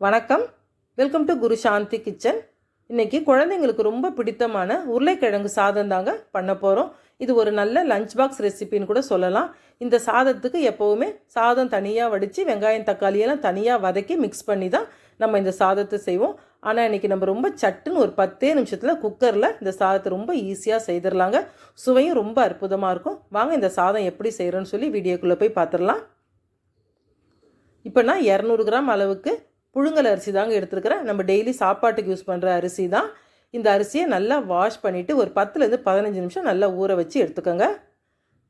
வணக்கம். Welcome to Guru Shanthi kitchen. இன்றைக்கி குழந்தைங்களுக்கு ரொம்ப பிடித்தமான உருளைக்கிழங்கு சாதம் தாங்க பண்ண போகிறோம். இது ஒரு நல்ல லஞ்ச் பாக்ஸ் ரெசிபின்னு கூட சொல்லலாம். இந்த சாதத்துக்கு எப்போவுமே சாதம் தனியாக வடித்து வெங்காயம் தக்காளியெல்லாம் தனியாக வதக்கி மிக்ஸ் பண்ணி தான் நம்ம இந்த சாதத்தை செய்வோம். ஆனால் இன்றைக்கி நம்ம ரொம்ப சட்டுன்னு ஒரு 10 நிமிஷத்தில் குக்கரில் இந்த சாதத்தை ரொம்ப ஈஸியாக செய்திடலாங்க. சுவையும் ரொம்ப அற்புதமாக இருக்கும். வாங்க இந்த சாதம் எப்படி செய்கிறோன்னு சொல்லி வீடியோக்குள்ளே போய் பார்த்துடலாம். இப்போ நான் 200 கிராம் அளவுக்கு புழுங்கல் அரிசி தாங்க எடுத்துருக்கிறேன். நம்ம டெய்லி சாப்பாட்டுக்கு யூஸ் பண்ணுற அரிசி தான். இந்த அரிசியை நல்லா வாஷ் பண்ணிவிட்டு ஒரு 10லேருந்து 15 நிமிஷம் நல்லா ஊற வச்சு எடுத்துக்கோங்க.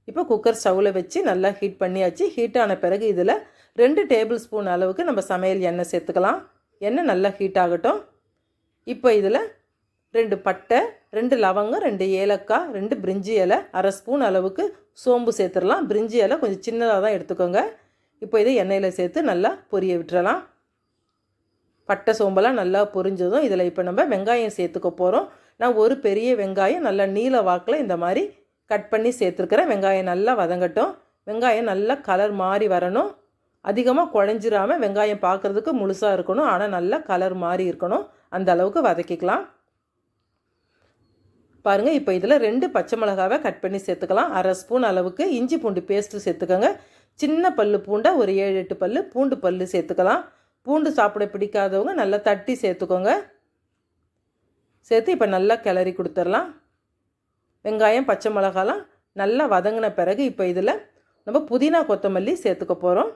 இப்போ குக்கர் ஸ்டவ்வில் வச்சு நல்லா ஹீட் பண்ணியாச்சு. ஹீட் ஆன பிறகு இதில் 2 டேபிள் ஸ்பூன் அளவுக்கு நம்ம சமையல் எண்ணெய் சேர்த்துக்கலாம். எண்ணெய் நல்லா ஹீட் ஆகட்டும். இப்போ இதில் 2 பட்டை, 2 லவங்கம், 2 ஏலக்காய், 2 பிரிஞ்சி இலை, அரை ஸ்பூன் அளவுக்கு சோம்பு சேர்த்துடலாம். பிரிஞ்சி இலை கொஞ்சம் சின்னதாக தான் எடுத்துக்கோங்க. இப்போ இதை எண்ணெயில் சேர்த்து நல்லா பொரிய விட்டுறலாம். பட்டை சோம்பெல்லாம் நல்லா பொரிஞ்சதும் இதில் இப்போ நம்ம வெங்காயம் சேர்த்துக்க போகிறோம். நான் ஒரு பெரிய வெங்காயம் நல்லா நீல வாக்கில் இந்த மாதிரி கட் பண்ணி சேர்த்துருக்கிறேன். வெங்காயம் நல்லா வதங்கட்டும். வெங்காயம் நல்லா கலர் மாறி வரணும். அதிகமாக குழஞ்சிராமல் வெங்காயம் பார்க்குறதுக்கு முழுசாக இருக்கணும். ஆனால் நல்லா கலர் மாறி இருக்கணும். அந்த அளவுக்கு வதக்கிக்கலாம். பாருங்கள், இப்போ இதில் 2 பச்சை மிளகாவை கட் பண்ணி சேர்த்துக்கலாம். அரை ஸ்பூன் அளவுக்கு இஞ்சி பூண்டு பேஸ்ட்டு சேர்த்துக்கோங்க. சின்ன பல்லு பூண்டை ஒரு 7-8 பல்லு பூண்டு பல்லு சேர்த்துக்கலாம். பூண்டு சாப்பிட பிடிக்காதவங்க நல்லா தட்டி சேர்த்துக்கோங்க. சேர்த்து இப்போ நல்லா கிளறி கொடுத்துடலாம். வெங்காயம் பச்சை மிளகாலாம் நல்லா வதங்கின பிறகு இப்போ இதில் நம்ம புதினா கொத்தமல்லி சேர்த்துக்க போகிறோம்.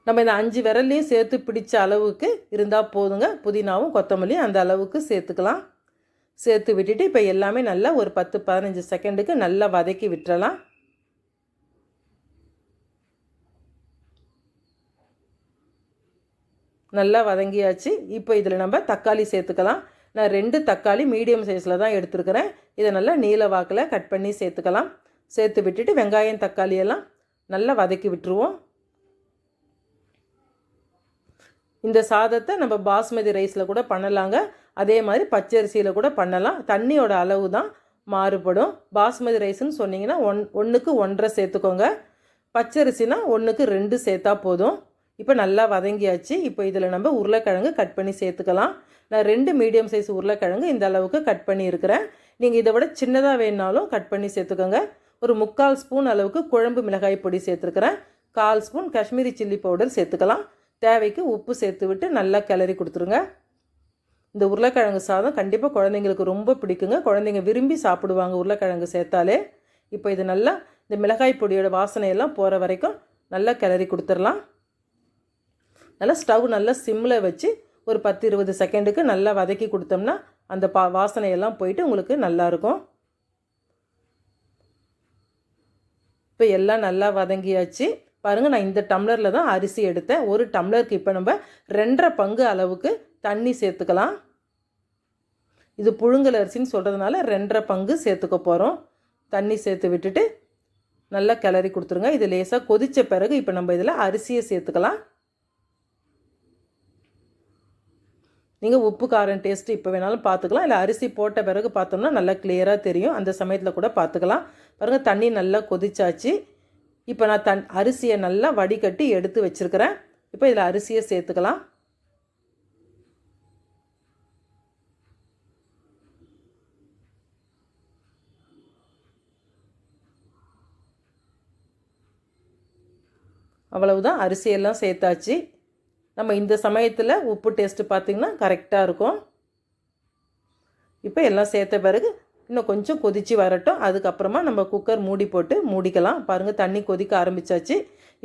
நம்ம இந்த 5 விரல்லையும் சேர்த்து பிடிச்ச அளவுக்கு இருந்தால் போதுங்க. புதினாவும் கொத்தமல்லியும் அந்த அளவுக்கு சேர்த்துக்கலாம். சேர்த்து விட்டுட்டு இப்போ எல்லாமே நல்லா ஒரு 10-15 செகண்டுக்கு நல்லா வதக்கி விட்டுறலாம். நல்லா வதங்கியாச்சு. இப்போ இதில் நம்ம தக்காளி சேர்த்துக்கலாம். நான் 2 தக்காளி மீடியம் சைஸில் தான் எடுத்துருக்கிறேன். இதை நல்லா நீல வாக்கில் கட் பண்ணி சேர்த்துக்கலாம். சேர்த்து விட்டுட்டு வெங்காயம் தக்காளியெல்லாம் நல்லா வதக்கி விட்டுருவோம். இந்த சாதத்தை நம்ம பாஸ்மதி ரைஸில் கூட பண்ணலாங்க. அதே மாதிரி பச்சரிசியில் கூட பண்ணலாம். தண்ணியோட அளவு தான் மாறுபடும். பாஸ்மதி ரைஸ்ன்னு சொன்னிங்கன்னா 1க்கு 1.5 சேர்த்துக்கோங்க. பச்சரிசினா 1க்கு 2 சேர்த்தா போதும். இப்போ நல்லா வதங்கியாச்சு. இப்போ இதில் நம்ம உருளைக்கிழங்கு கட் பண்ணி சேர்த்துக்கலாம். நான் 2 மீடியம் சைஸ் உருளைக்கிழங்கு இந்த அளவுக்கு கட் பண்ணி இருக்கிறேன். நீங்கள் இதை விட சின்னதாக வேணுனாலும் கட் பண்ணி சேர்த்துக்கோங்க. ஒரு 3/4 ஸ்பூன் அளவுக்கு குழம்பு மிளகாய் பொடி சேர்த்துருக்கிறேன். 1/4 ஸ்பூன் காஷ்மீரி சில்லி பவுடர் சேர்த்துக்கலாம். தேவைக்கு உப்பு சேர்த்து விட்டு நல்லா கிளறி கொடுத்துருங்க. இந்த உருளைக்கிழங்கு சாதம் கண்டிப்பாக குழந்தைங்களுக்கு ரொம்ப பிடிக்குங்க. குழந்தைங்க விரும்பி சாப்பிடுவாங்க உருளைக்கிழங்கு சேர்த்தாலே. இப்போ இது நல்லா இந்த மிளகாய் பொடியோட வாசனையெல்லாம் போகிற வரைக்கும் நல்லா கிளறி கொடுத்துடலாம். நல்லா ஸ்டவ் நல்லா சிம்மில் வச்சு ஒரு 10-20 செகண்டுக்கு நல்லா வதக்கி கொடுத்தோம்னா அந்த வாசனையெல்லாம் போயிட்டு உங்களுக்கு நல்லாயிருக்கும். இப்போ எல்லாம் நல்லா வதங்கியாச்சு. பாருங்கள், நான் இந்த டம்ளரில் தான் அரிசி எடுத்தேன். ஒரு டம்ளருக்கு இப்போ நம்ம 2.5 பங்கு அளவுக்கு தண்ணி சேர்த்துக்கலாம். இது புழுங்கல் அரிசின்னு சொல்கிறதுனால 2.5 பங்கு சேர்த்துக்க போகிறோம். தண்ணி சேர்த்து விட்டுட்டு நல்லா கிளறி கொடுத்துருங்க. இது லேசாக கொதித்த பிறகு இப்போ நம்ம இதில் அரிசியை சேர்த்துக்கலாம். நீங்கள் உப்பு காரம் டேஸ்ட்டு இப்போ வேணாலும் பார்த்துக்கலாம். இல்லை அரிசி போட்ட பிறகு பார்த்தோம்னா நல்லா கிளியராக தெரியும். அந்த சமயத்தில் கூட பார்த்துக்கலாம். பாருங்கள், தண்ணி நல்லா கொதிச்சாச்சு. இப்போ நான் அரிசியை நல்லா வடிகட்டி எடுத்து வச்சுருக்கிறேன். இப்போ இதில் அரிசியை சேர்த்துக்கலாம். அவ்வளவுதான், அரிசியெல்லாம் சேர்த்தாச்சு. நம்ம இந்த சமயத்தில் உப்பு டேஸ்ட்டு பார்த்திங்கன்னா கரெக்டாக இருக்கும். இப்போ எல்லாம் சேர்த்த பிறகு இன்னும் கொஞ்சம் கொதித்து வரட்டும். அதுக்கப்புறமா நம்ம குக்கர் மூடி போட்டு மூடிக்கலாம். பாருங்கள், தண்ணி கொதிக்க ஆரம்பித்தாச்சு.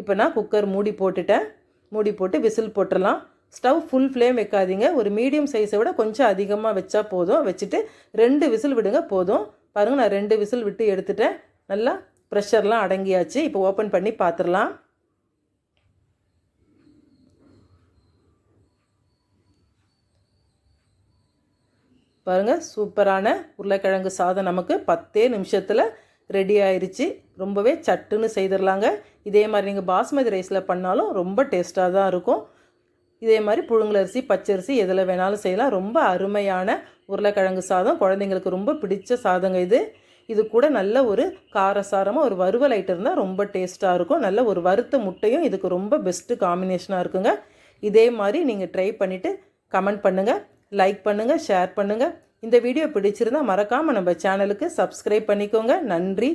இப்போ நான் குக்கர் மூடி போட்டுட்டேன். மூடி போட்டு விசில் போட்டுடலாம். ஸ்டவ் ஃபுல் ஃப்ளேம் வைக்காதீங்க. ஒரு மீடியம் சைஸை விட கொஞ்சம் அதிகமாக வச்சா போதும். வச்சுட்டு 2 விசில் விடுங்க போதும். பாருங்கள், நான் 2 விசில் விட்டு எடுத்துட்டேன். நல்லா ப்ரெஷர்லாம் அடங்கியாச்சு. இப்போ ஓப்பன் பண்ணி பார்த்துடலாம். பாருங்கள், சூப்பரான உருளைக்கிழங்கு சாதம் நமக்கு 10 நிமிஷத்தில் ரெடி ஆயிடுச்சு. ரொம்பவே சட்டுன்னு செய்திடலாங்க. இதே மாதிரி நீங்கள் பாஸ்மதி ரைஸில் பண்ணாலும் ரொம்ப டேஸ்ட்டாக தான் இருக்கும். இதே மாதிரி புழுங்கலரிசி பச்சரிசி எதில் வேணாலும் செய்யலாம். ரொம்ப அருமையான உருளைக்கிழங்கு சாதம். குழந்தைங்களுக்கு ரொம்ப பிடிச்ச சாதங்க இது. இது கூட நல்ல ஒரு காரசாரமாக ஒரு வறுவல் ஐட்டம் இருந்தால் ரொம்ப டேஸ்ட்டாக இருக்கும். நல்ல ஒரு வறுத்த முட்டையும் இதுக்கு ரொம்ப பெஸ்ட்டு காம்பினேஷனாக இருக்குங்க. இதே மாதிரி நீங்கள் ட்ரை பண்ணிவிட்டு கமெண்ட் பண்ணுங்கள், லைக் பண்ணுங்கள், ஷேர் பண்ணுங்கள். இந்த வீடியோ பிடிச்சிருந்தால் மறக்காமல் நம்ம சேனலுக்கு சப்ஸ்கிரைப் பண்ணிக்கோங்க. நன்றி.